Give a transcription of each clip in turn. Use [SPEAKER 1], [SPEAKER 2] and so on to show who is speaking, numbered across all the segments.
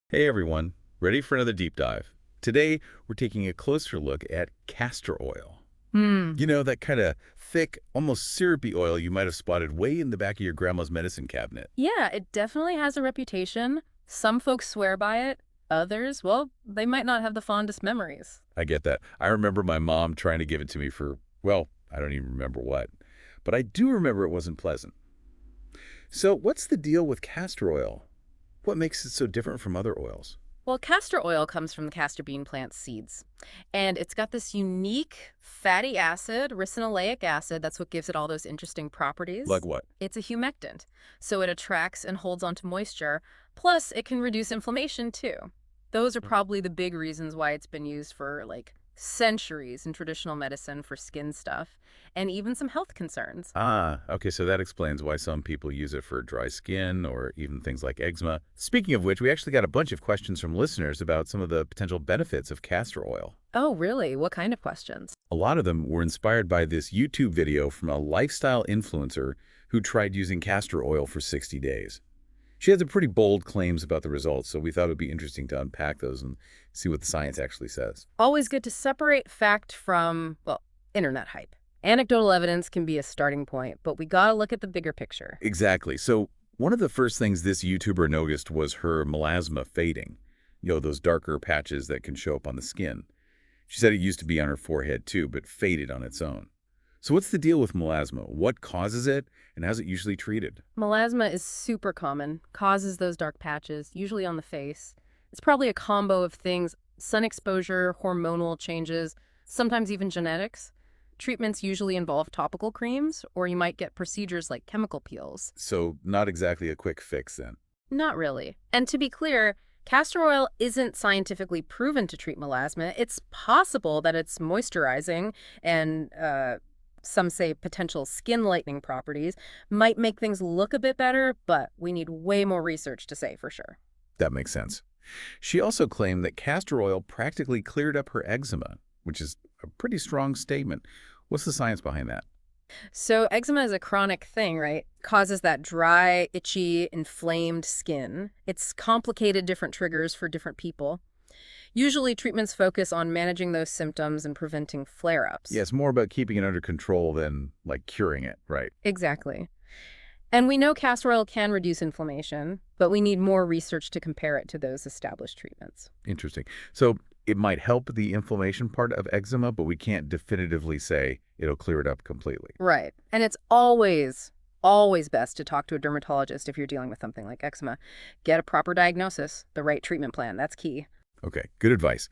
[SPEAKER 1] Hey everyone, ready for another deep dive? Today, we're taking a closer look at castor oil.
[SPEAKER 2] Hmm.
[SPEAKER 1] You know, that kind of thick, almost syrupy oil you might have spotted way in the back of your grandma's medicine cabinet.
[SPEAKER 2] Yeah, it definitely has a reputation. Some folks swear by it. Others, well, they might not have the fondest memories.
[SPEAKER 1] I get that. I remember my mom trying to give it to me for, well, I don't even remember what. But I do remember it wasn't pleasant. So what's the deal with castor oil? What makes it so different from other oils?
[SPEAKER 2] Well, castor oil comes from the castor bean plant seeds, and it's got this unique fatty acid, ricinoleic acid. That's what gives it all those interesting
[SPEAKER 1] Like
[SPEAKER 2] properties.
[SPEAKER 1] what?
[SPEAKER 2] It's a humectant, so it attracts and holds onto moisture. Plus, it can reduce inflammation too. Those are probably the big reasons why it's been used for like centuries in traditional medicine for skin stuff and even some health concerns.
[SPEAKER 1] Ah, okay, so that explains why some people use it for dry skin or even things like eczema. Speaking of which, we actually got a bunch of questions from listeners about some of the potential benefits of castor oil.
[SPEAKER 2] Oh, really? What kind of questions?
[SPEAKER 1] A lot of them were inspired by this YouTube video from a lifestyle influencer who tried using castor oil for 60 days. She had some pretty bold claims about the results, so we thought it would be interesting to unpack those and see what the science actually says.
[SPEAKER 2] Always good to separate fact from, well, internet hype. Anecdotal evidence can be a starting point, but we gotta look at the bigger picture.
[SPEAKER 1] Exactly. So one of the first things this YouTuber noticed was her melasma fading. You know, those darker patches that can show up on the skin. She said it used to be on her forehead too, but faded on its own. So what's the deal with melasma? What causes it, and how's it usually treated?
[SPEAKER 2] Melasma is super common, causes those dark patches, usually on the face. It's probably a combo of things: sun exposure, hormonal changes, sometimes even genetics. Treatments usually involve topical creams, or you might get procedures like chemical peels.
[SPEAKER 1] So not exactly a quick fix then.
[SPEAKER 2] Not really. And to be clear, castor oil isn't scientifically proven to treat melasma. It's possible that it's moisturizing and some say potential skin lightening properties might make things look a bit better, but we need way more research to say for sure.
[SPEAKER 1] That makes sense. She also claimed that castor oil practically cleared up her eczema, which is a pretty strong statement. What's the science behind that?
[SPEAKER 2] So eczema is a chronic thing, right? Causes that dry, itchy, inflamed skin. It's complicated different triggers for different people. Usually treatments focus on managing those symptoms and preventing
[SPEAKER 1] Yeah,
[SPEAKER 2] flare-ups.
[SPEAKER 1] it's more about keeping it under control than like curing it, right?
[SPEAKER 2] Exactly. And we know castor oil can reduce inflammation, but we need more research to compare it to those established treatments.
[SPEAKER 1] Interesting. So it might help the inflammation part of eczema, but we can't definitively say it'll clear it up completely.
[SPEAKER 2] Right. And it's always best to talk to a dermatologist if you're dealing with something like eczema. Get a proper diagnosis, the right treatment plan. That's key.
[SPEAKER 1] Okay, good advice.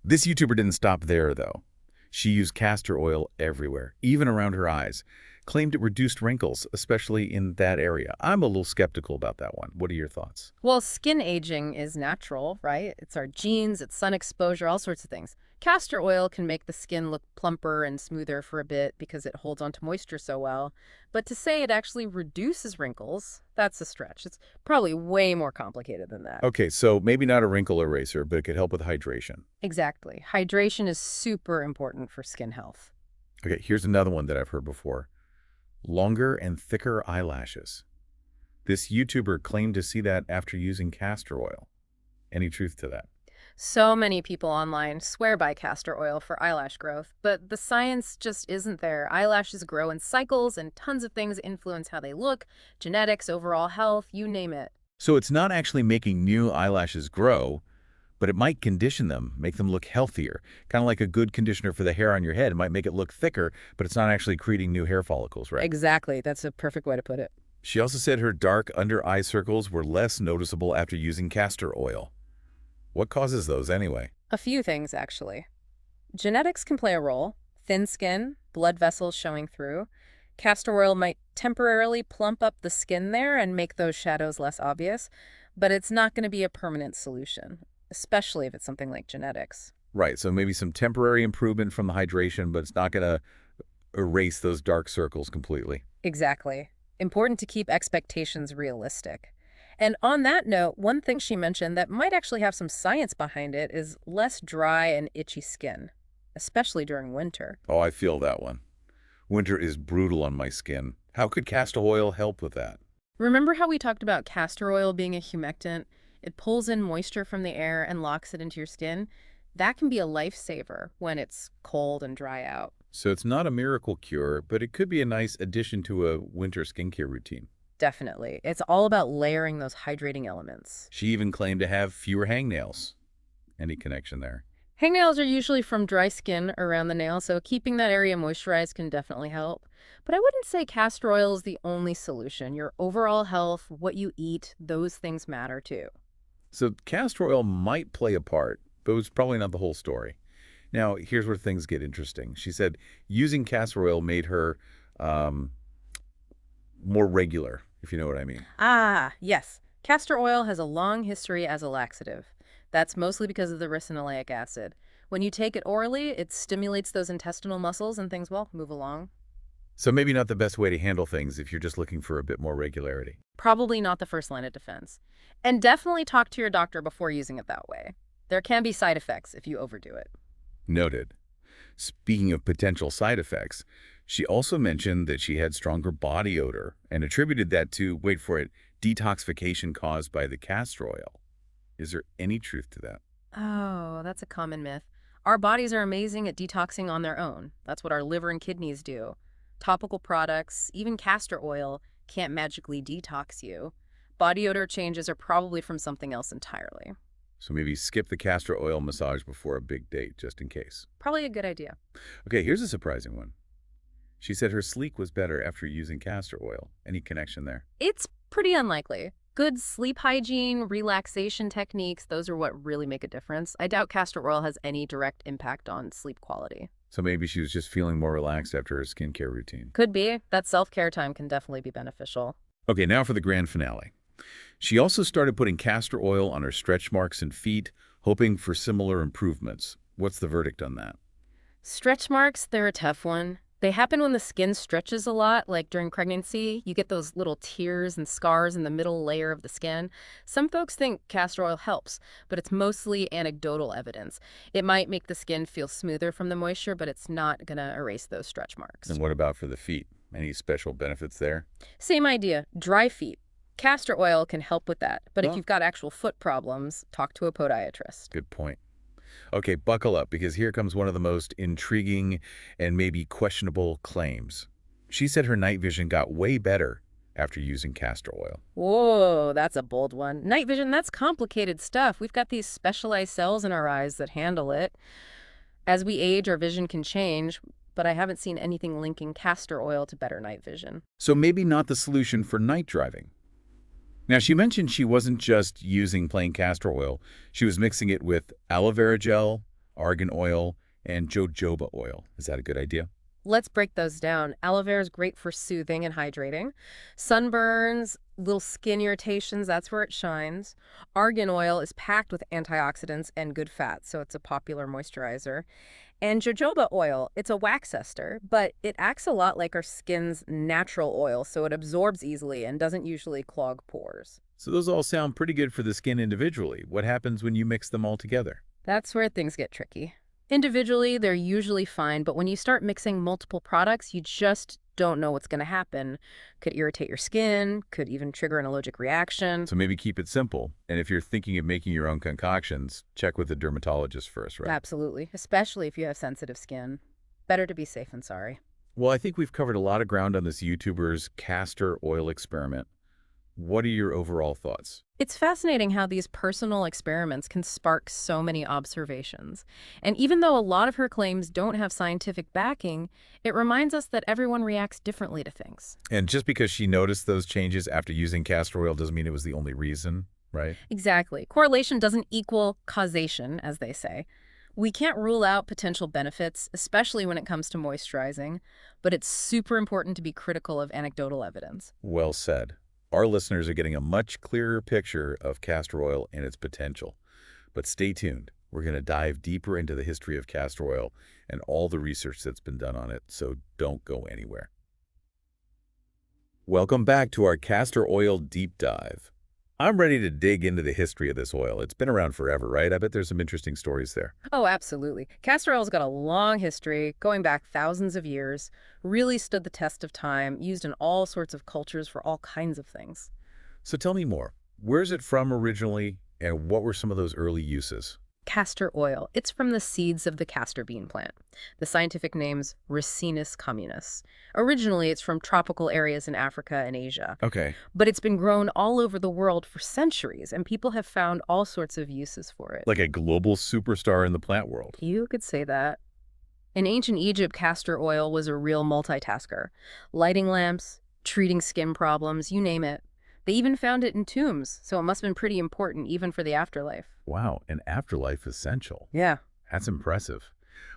[SPEAKER 1] This YouTuber didn't stop there, though. She used castor oil everywhere, even around her eyes. Claimed it reduced wrinkles, especially in that area. I'm a little skeptical about that one. What are your thoughts?
[SPEAKER 2] Well, skin aging is natural, right? It's our genes, it's sun exposure, all sorts of things. Castor oil can make the skin look plumper and smoother for a bit because it holds onto moisture so well. But to say it actually reduces wrinkles, that's a stretch. It's probably way more complicated than that.
[SPEAKER 1] Okay, so maybe not a wrinkle eraser, but it could help with hydration.
[SPEAKER 2] Exactly. Hydration is super important for skin health.
[SPEAKER 1] Okay, here's another one that I've heard before. Longer and thicker eyelashes. This YouTuber claimed to see that after using castor oil. Any truth to that?
[SPEAKER 2] So many people online swear by castor oil for eyelash growth, but the science just isn't there. Eyelashes grow in cycles, and tons of things influence how they look: genetics, overall health, you name it.
[SPEAKER 1] So it's not actually making new eyelashes grow, but it might condition them, make them look healthier. Kind of like a good conditioner for the hair on your head. It might make it look thicker, but it's not actually creating new hair follicles, right?
[SPEAKER 2] Exactly. That's a perfect way to put it.
[SPEAKER 1] She also said her dark under eye circles were less noticeable after using castor oil. What causes those anyway?
[SPEAKER 2] A few things, actually. Genetics can play a role: thin skin, blood vessels showing through. Castor oil might temporarily plump up the skin there and make those shadows less obvious, but it's not going to be a permanent solution, especially if it's something like genetics.
[SPEAKER 1] Right, so maybe some temporary improvement from the hydration, but it's not going to erase those dark circles completely.
[SPEAKER 2] Exactly. Important to keep expectations realistic. And on that note, one thing she mentioned that might actually have some science behind it is less dry and itchy skin, especially during winter.
[SPEAKER 1] Oh, I feel that one. Winter is brutal on my skin. How could castor oil help with that?
[SPEAKER 2] Remember how we talked about castor oil being a humectant? It pulls in moisture from the air and locks it into your skin. That can be a lifesaver when it's cold and dry out.
[SPEAKER 1] So it's not a miracle cure, but it could be a nice addition to a winter skincare routine.
[SPEAKER 2] Definitely. It's all about layering those hydrating elements.
[SPEAKER 1] She even claimed to have fewer hangnails. Any connection there?
[SPEAKER 2] Hangnails are usually from dry skin around the nail, so keeping that area moisturized can definitely help. But I wouldn't say castor oil is the only solution. Your overall health, what you eat, those things matter too.
[SPEAKER 1] So castor oil might play a part, but it's probably not the whole story. Now, here's where things get interesting. She said using castor oil made her um, more regular, if you know what I mean.
[SPEAKER 2] Ah, yes. Castor oil has a long history as a laxative. That's mostly because of the ricinoleic acid. When you take it orally, it stimulates those intestinal muscles and things, well, move along.
[SPEAKER 1] So maybe not the best way to handle things if you're just looking for a bit more regularity.
[SPEAKER 2] Probably not the first line of defense. And definitely talk to your doctor before using it that way. There can be side effects if you overdo it.
[SPEAKER 1] Noted. Speaking of potential side effects, she also mentioned that she had stronger body odor and attributed that to, wait for it, detoxification caused by the castor oil. Is there any truth to that?
[SPEAKER 2] Oh, that's a common myth. Our bodies are amazing at detoxing on their own. That's what our liver and kidneys do. Topical products, even castor oil, can't magically detox you. Body odor changes are probably from something else entirely.
[SPEAKER 1] So maybe skip the castor oil massage before a big date, just in case.
[SPEAKER 2] Probably a good idea.
[SPEAKER 1] Okay, here's a surprising one. She said her sleep was better after using castor oil. Any connection there?
[SPEAKER 2] It's pretty unlikely. Good sleep hygiene, relaxation techniques, those are what really make a difference. I doubt castor oil has any direct impact on sleep quality.
[SPEAKER 1] So maybe she was just feeling more relaxed after her skincare routine.
[SPEAKER 2] Could be. That self-care time can definitely be beneficial.
[SPEAKER 1] Okay, now for the grand finale. She also started putting castor oil on her stretch marks and feet, hoping for similar improvements. What's the verdict on that?
[SPEAKER 2] Stretch marks, they're a tough one. They happen when the skin stretches a lot, like during pregnancy. You get those little tears and scars in the middle layer of the skin. Some folks think castor oil helps, but it's mostly anecdotal evidence. It might make the skin feel smoother from the moisture, but it's not going to erase those stretch marks.
[SPEAKER 1] And what about for the feet? Any special benefits there?
[SPEAKER 2] Same idea, dry feet. Castor oil can help with that, but if
[SPEAKER 1] Oh.
[SPEAKER 2] you've got actual foot problems, talk to a podiatrist.
[SPEAKER 1] Good point. Okay, buckle up, because here comes one of the most intriguing and maybe questionable claims. She said her night vision got way better after using castor oil.
[SPEAKER 2] Whoa, that's a bold one. Night vision, that's complicated stuff. We've got these specialized cells in our eyes that handle it. As we age, our vision can change, but I haven't seen anything linking castor oil to better night vision.
[SPEAKER 1] So maybe not the solution for night driving. Now, she mentioned she wasn't just using plain castor oil. She was mixing it with aloe vera gel, argan oil, and jojoba oil. Is that a good idea?
[SPEAKER 2] Let's break those down. Aloe vera is great for soothing and hydrating. Sunburns, little skin irritations, that's where it shines. Argan oil is packed with antioxidants and good fats, so it's a popular moisturizer. And jojoba oil, it's a wax ester, but it acts a lot like our skin's natural oil, so it absorbs easily and doesn't usually clog pores.
[SPEAKER 1] So those all sound pretty good for the skin individually. What happens when you mix them all together?
[SPEAKER 2] That's where things get tricky. Individually, they're usually fine, but when you start mixing multiple products, you just don't know what's going to happen. Could irritate your skin, could even trigger an allergic reaction.
[SPEAKER 1] So maybe keep it simple. And if you're thinking of making your own concoctions, check with a dermatologist first, right?
[SPEAKER 2] Absolutely, especially if you have sensitive skin. Better to be safe than sorry.
[SPEAKER 1] Well, I think we've covered a lot of ground on this YouTuber's castor oil experiment. What are your overall thoughts?
[SPEAKER 2] It's fascinating how these personal experiments can spark so many observations. And even though a lot of her claims don't have scientific backing, it reminds us that everyone reacts differently to things.
[SPEAKER 1] And just because she noticed those changes after using castor oil doesn't mean it was the only reason, right?
[SPEAKER 2] Exactly. Correlation doesn't equal causation, as they say. We can't rule out potential benefits, especially when it comes to moisturizing, but it's super important to be critical of anecdotal evidence.
[SPEAKER 1] Well said. Our listeners are getting a much clearer picture of castor oil and its potential. But stay tuned. We're going to dive deeper into the history of castor oil and all the research that's been done on it, so don't go anywhere. Welcome back to our castor oil deep dive. I'm ready to dig into the history of this oil. It's been around forever, right? I bet there's some interesting stories there.
[SPEAKER 2] Oh, absolutely. Castor oil's got a long history, going back thousands of years, really stood the test of time, used in all sorts of cultures for all kinds of things.
[SPEAKER 1] So tell me more. Where's it from originally, And what were some of those early uses?
[SPEAKER 2] Castor oil. It's from the seeds of the castor bean plant. The scientific name's Ricinus communis. Originally, it's from tropical areas in Africa and Asia,
[SPEAKER 1] Okay.
[SPEAKER 2] but it's been grown all over the world for centuries, and people have found all sorts of uses for it.
[SPEAKER 1] Like a global superstar in the plant world.
[SPEAKER 2] You could say that. In ancient Egypt, castor oil was a real multitasker. Lighting lamps, treating skin problems, you name it. They even found it in tombs, so it must have been pretty important even for the afterlife.
[SPEAKER 1] Wow, an afterlife essential.
[SPEAKER 2] Yeah.
[SPEAKER 1] That's impressive.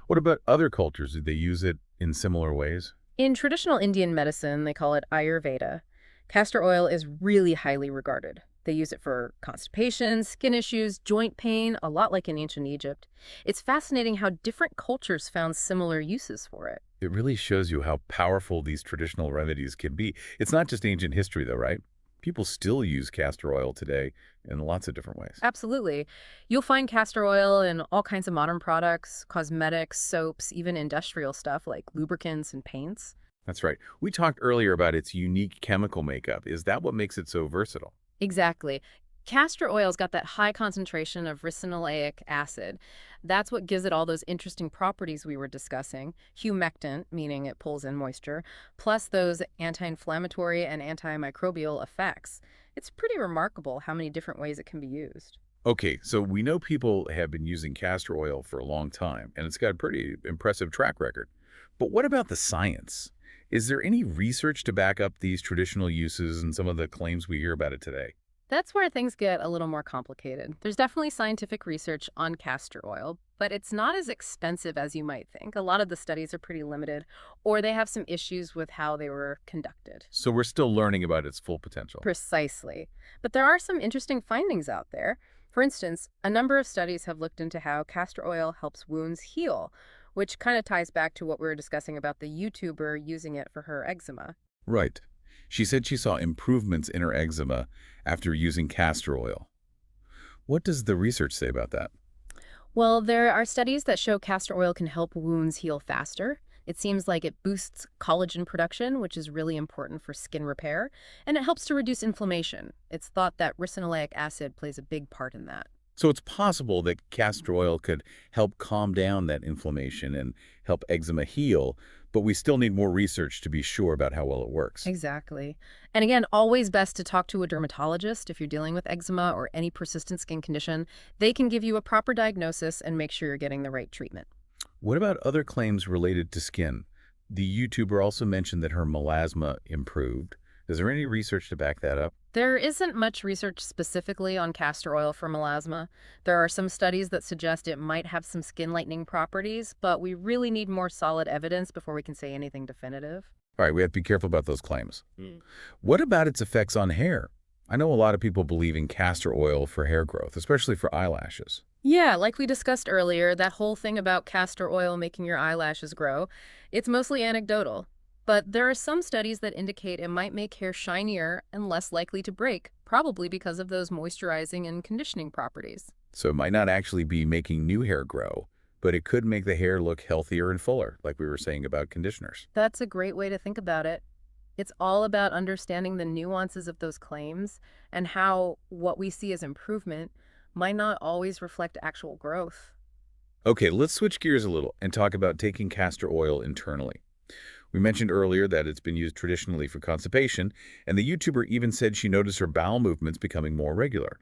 [SPEAKER 1] What about other cultures? Did they use it in similar ways?
[SPEAKER 2] In traditional Indian medicine, they call it Ayurveda. Castor oil is really highly regarded. They use it for constipation, skin issues, joint pain, a lot like in ancient Egypt. It's fascinating how different cultures found similar uses for it.
[SPEAKER 1] It really shows you how powerful these traditional remedies can be. It's not just ancient history, though, right? People still use castor oil today in lots of different ways.
[SPEAKER 2] Absolutely. You'll find castor oil in all kinds of modern products, cosmetics, soaps, even industrial stuff like lubricants and paints.
[SPEAKER 1] That's right. We talked earlier about its unique chemical makeup. Is that what makes it so versatile?
[SPEAKER 2] Exactly. Castor oil's got that high concentration of ricinoleic acid. That's what gives it all those interesting properties we were discussing. Humectant, meaning it pulls in moisture, plus those anti-inflammatory and antimicrobial effects. It's pretty remarkable how many different ways it can be used.
[SPEAKER 1] Okay, so we know people have been using castor oil for a long time, and it's got a pretty impressive track record. But what about the science? Is there any research to back up these traditional uses and some of the claims we hear about it today?
[SPEAKER 2] That's where things get a little more complicated. There's definitely scientific research on castor oil, but it's not as expensive as you might think. A lot of the studies are pretty limited, or they have some issues with how they were conducted.
[SPEAKER 1] So we're still learning about its full potential.
[SPEAKER 2] Precisely. But there are some interesting findings out there. For instance, a number of studies have looked into how castor oil helps wounds heal, which kind of ties back to what we were discussing about the YouTuber using it for her eczema.
[SPEAKER 1] Right. She said she saw improvements in her eczema after using castor oil. What does the research say about that?
[SPEAKER 2] Well, there are studies that show castor oil can help wounds heal faster. It seems like it boosts collagen production, which is really important for skin repair, and it helps to reduce inflammation. It's thought that ricinoleic acid plays a big part in that.
[SPEAKER 1] So it's possible that castor oil could help calm down that inflammation and help eczema heal, but we still need more research to be sure about how well it works.
[SPEAKER 2] Exactly. And again, always best to talk to a dermatologist if you're dealing with eczema or any persistent skin condition. They can give you a proper diagnosis and make sure you're getting the right treatment.
[SPEAKER 1] What about other claims related to skin? The YouTuber also mentioned that her melasma improved. Is there any research to back that up?
[SPEAKER 2] There isn't much research specifically on castor oil for melasma. There are some studies that suggest it might have some skin lightening properties, but we really need more solid evidence before we can say anything definitive.
[SPEAKER 1] All right, we have to be careful about those claims. What about its effects on hair? I know a lot of people believe in castor oil for hair growth, especially for eyelashes.
[SPEAKER 2] Yeah, like we discussed earlier, that whole thing about castor oil making your eyelashes grow, it's mostly anecdotal. But there are some studies that indicate it might make hair shinier and less likely to break, probably because of those moisturizing and conditioning properties.
[SPEAKER 1] So it might not actually be making new hair grow, but it could make the hair look healthier and fuller, like we were saying about conditioners.
[SPEAKER 2] That's a great way to think about it. It's all about understanding the nuances of those claims and how what we see as improvement might not always reflect actual growth.
[SPEAKER 1] Okay, let's switch gears a little and talk about taking castor oil internally. We mentioned earlier that it's been used traditionally for constipation, and the YouTuber even said she noticed her bowel movements becoming more regular.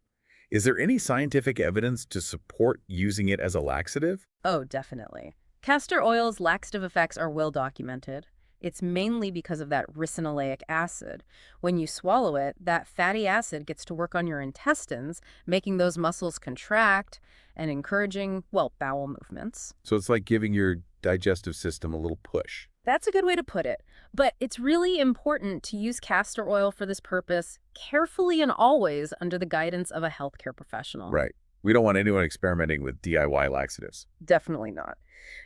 [SPEAKER 1] Is there any scientific evidence to support using it as a laxative?
[SPEAKER 2] Oh, definitely. Castor oil's laxative effects are well documented. It's mainly because of that ricinoleic acid. When you swallow it, that fatty acid gets to work on your intestines, making those muscles contract and encouraging, well, bowel movements.
[SPEAKER 1] So it's like giving your digestive system a little push.
[SPEAKER 2] That's a good way to put it. But it's really important to use castor oil for this purpose carefully and always under the guidance of a healthcare professional.
[SPEAKER 1] Right. We don't want anyone experimenting with DIY laxatives.
[SPEAKER 2] Definitely not.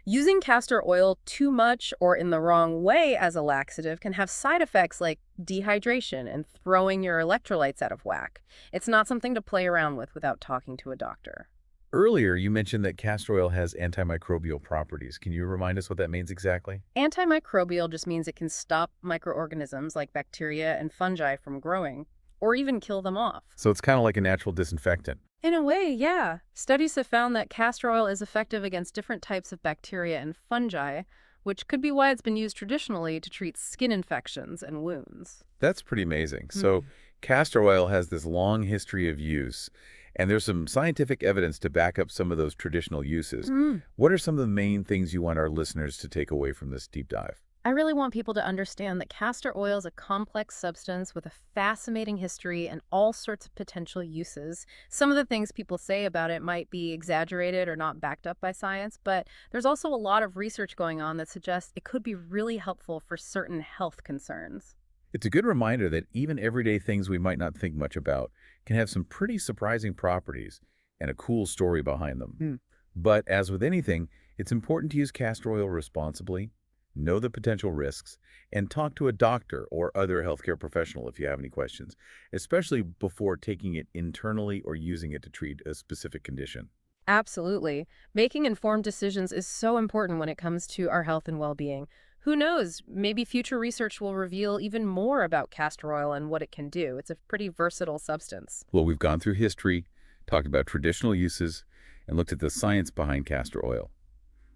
[SPEAKER 2] Using castor oil too much or in the wrong way as a laxative can have side effects like dehydration and throwing your electrolytes out of whack. It's not something to play around with without talking to a doctor.
[SPEAKER 1] Earlier, you mentioned that castor oil has antimicrobial properties. Can you remind us what that means exactly?
[SPEAKER 2] Antimicrobial just means it can stop microorganisms like bacteria and fungi from growing, or even kill them off.
[SPEAKER 1] So it's kind of like a natural disinfectant.
[SPEAKER 2] In a way, yeah. Studies have found that castor oil is effective against different types of bacteria and fungi, which could be why it's been used traditionally to treat skin infections and wounds.
[SPEAKER 1] That's pretty amazing. So
[SPEAKER 2] Hmm.
[SPEAKER 1] castor oil has this long history of use, and there's some scientific evidence to back up some of those traditional uses.
[SPEAKER 2] Mm.
[SPEAKER 1] What are some of the main things you want our listeners to take away from this deep dive?
[SPEAKER 2] I really want people to understand that castor oil is a complex substance with a fascinating history and all sorts of potential uses. Some of the things people say about it might be exaggerated or not backed up by science, but there's also a lot of research going on that suggests it could be really helpful for certain health concerns.
[SPEAKER 1] It's a good reminder that even everyday things we might not think much about can have some pretty surprising properties and a cool story behind them.
[SPEAKER 2] Hmm.
[SPEAKER 1] But as with anything, it's important to use castor oil responsibly, know the potential risks, and talk to a doctor or other healthcare professional if you have any questions, especially before taking it internally or using it to treat a specific condition.
[SPEAKER 2] Absolutely. Making informed decisions is so important when it comes to our health and well-being. Who knows, maybe future research will reveal even more about castor oil and what it can do. It's a pretty versatile substance.
[SPEAKER 1] Well, we've gone through history, talked about traditional uses, and looked at the science behind castor oil.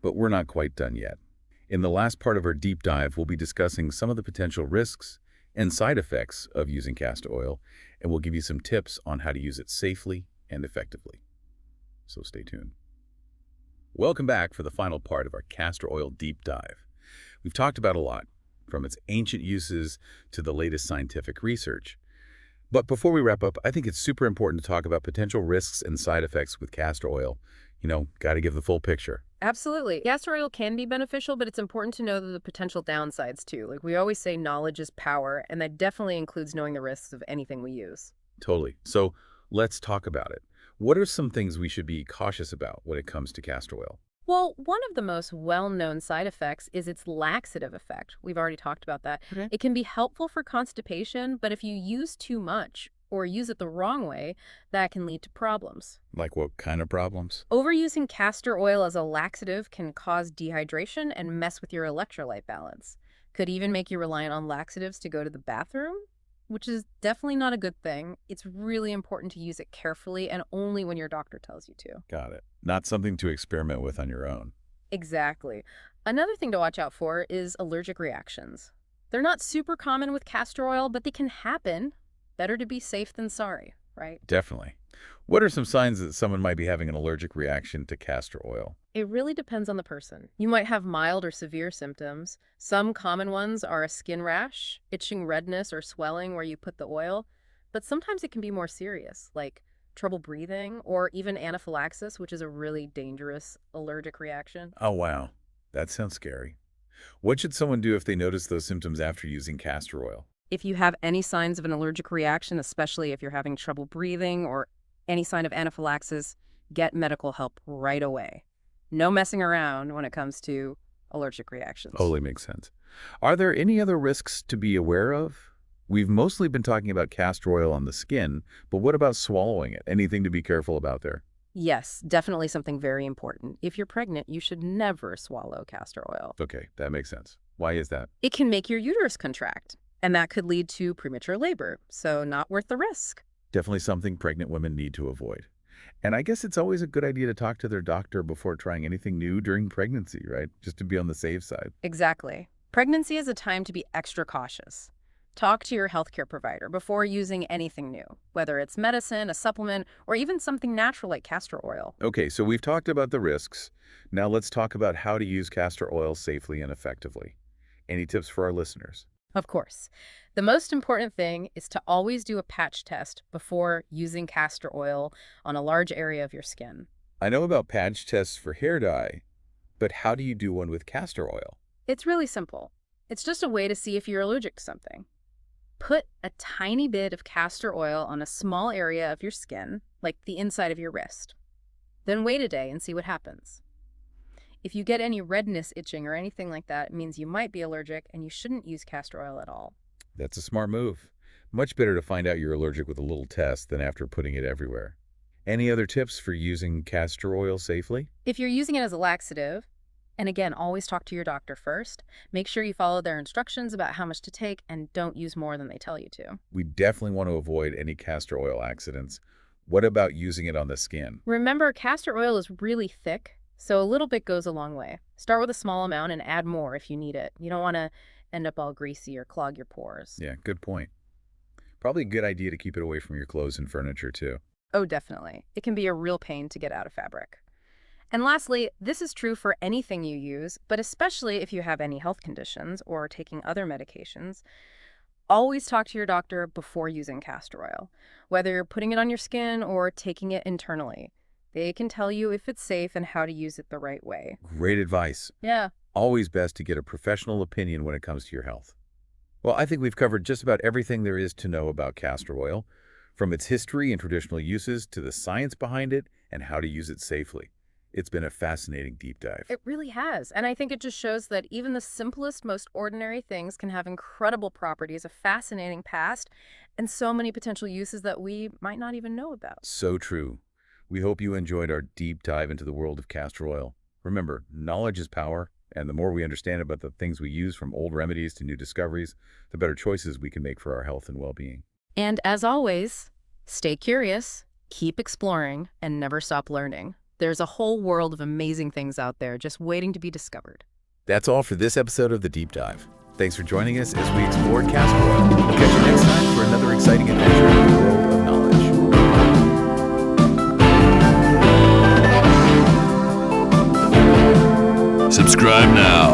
[SPEAKER 1] But we're not quite done yet. In the last part of our deep dive, we'll be discussing some of the potential risks and side effects of using castor oil, and we'll give you some tips on how to use it safely and effectively. So stay tuned. Welcome back for the final part of our castor oil deep dive. We've talked about a lot, from its ancient uses to the latest scientific research. But before we wrap up, I think it's super important to talk about potential risks and side effects with castor oil. Got to give the full picture.
[SPEAKER 2] Absolutely. Castor oil can be beneficial, but it's important to know the potential downsides too. Like we always say, knowledge is power, and that definitely includes knowing the risks of anything we use.
[SPEAKER 1] Totally. So let's talk about it. What are some things we should be cautious about when it comes to castor oil?
[SPEAKER 2] Well, one of the most well-known side effects is its laxative effect. We've already talked about that.
[SPEAKER 1] Okay.
[SPEAKER 2] It can be helpful for constipation, but if you use too much or use it the wrong way, that can lead to problems.
[SPEAKER 1] Like what kind of problems?
[SPEAKER 2] Overusing castor oil as a laxative can cause dehydration and mess with your electrolyte balance. Could even make you reliant on laxatives to go to the bathroom, which is definitely not a good thing. It's really important to use it carefully and only when your doctor tells you to.
[SPEAKER 1] Got it. Not something to experiment with on your own.
[SPEAKER 2] Exactly. Another thing to watch out for is allergic reactions. They're not super common with castor oil, but they can happen. Better to be safe than sorry, right?
[SPEAKER 1] Definitely. What are some signs that someone might be having an allergic reaction to castor oil?
[SPEAKER 2] It really depends on the person. You might have mild or severe symptoms. Some common ones are a skin rash, itching redness or swelling where you put the oil, but sometimes it can be more serious, like trouble breathing or even anaphylaxis, which is a really dangerous allergic reaction.
[SPEAKER 1] Oh, wow. That sounds scary. What should someone do if they notice those symptoms after using castor oil?
[SPEAKER 2] If you have any signs of an allergic reaction, especially if you're having trouble breathing or any sign of anaphylaxis, get medical help right away. No messing around when it comes to allergic reactions.
[SPEAKER 1] Totally makes sense. Are there any other risks to be aware of? We've mostly been talking about castor oil on the skin, but what about swallowing it? Anything to be careful about there?
[SPEAKER 2] Yes, definitely something very important. If you're pregnant, you should never swallow castor oil.
[SPEAKER 1] Okay, that makes sense. Why is that?
[SPEAKER 2] It can make your uterus contract, and that could lead to premature labor, so not worth the risk.
[SPEAKER 1] Definitely something pregnant women need to avoid. And I guess it's always a good idea to talk to their doctor before trying anything new during pregnancy, right? Just to be on the safe side.
[SPEAKER 2] Exactly. Pregnancy is a time to be extra cautious. Talk to your healthcare provider before using anything new, whether it's medicine, a supplement, or even something natural like castor oil.
[SPEAKER 1] Okay, so we've talked about the risks. Now let's talk about how to use castor oil safely and effectively. Any tips for our listeners?
[SPEAKER 2] Of course. The most important thing is to always do a patch test before using castor oil on a large area of your skin.
[SPEAKER 1] I know about patch tests for hair dye, but how do you do one with castor oil?
[SPEAKER 2] It's really simple. It's just a way to see if you're allergic to something. Put a tiny bit of castor oil on a small area of your skin, like the inside of your wrist. Then wait a day and see what happens. If you get any redness, itching, or anything like that, it means you might be allergic and you shouldn't use castor oil at all.
[SPEAKER 1] That's a smart move. Much better to find out you're allergic with a little test than after putting it everywhere. Any other tips for using castor oil safely?
[SPEAKER 2] If you're using it as a laxative, and again, always talk to your doctor first, make sure you follow their instructions about how much to take and don't use more than they tell you to.
[SPEAKER 1] We definitely want to avoid any castor oil accidents What about using it on the skin?
[SPEAKER 2] Remember, castor oil is really thick, so a little bit goes a long way. Start with a small amount and add more if you need it. You don't want to end up all greasy or clog your pores.
[SPEAKER 1] Yeah, good point. Probably a good idea to keep it away from your clothes and furniture, too.
[SPEAKER 2] Oh, definitely. It can be a real pain to get out of fabric. And lastly, this is true for anything you use, but especially if you have any health conditions or are taking other medications. Always talk to your doctor before using castor oil, whether you're putting it on your skin or taking it internally. They can tell you if it's safe and how to use it the right way.
[SPEAKER 1] Great advice.
[SPEAKER 2] Yeah.
[SPEAKER 1] Always best to get a professional opinion when it comes to your health. Well, I think we've covered just about everything there is to know about castor oil, from its history and traditional uses to the science behind it and how to use it safely. It's been a fascinating deep dive.
[SPEAKER 2] It really has. And I think it just shows that even the simplest, most ordinary things can have incredible properties, a fascinating past, and so many potential uses that we might not even know about.
[SPEAKER 1] So true. We hope you enjoyed our deep dive into the world of castor oil. Remember, knowledge is power, and the more we understand about the things we use, from old remedies to new discoveries, the better choices we can make for our health and well-being.
[SPEAKER 2] And as always, stay curious, keep exploring, and never stop learning. There's a whole world of amazing things out there just waiting to be discovered.
[SPEAKER 1] That's all for this episode of The Deep Dive. Thanks for joining us as we explored castor oil. We'll catch you next time for another exciting adventure in the world of knowledge.
[SPEAKER 3] Subscribe now.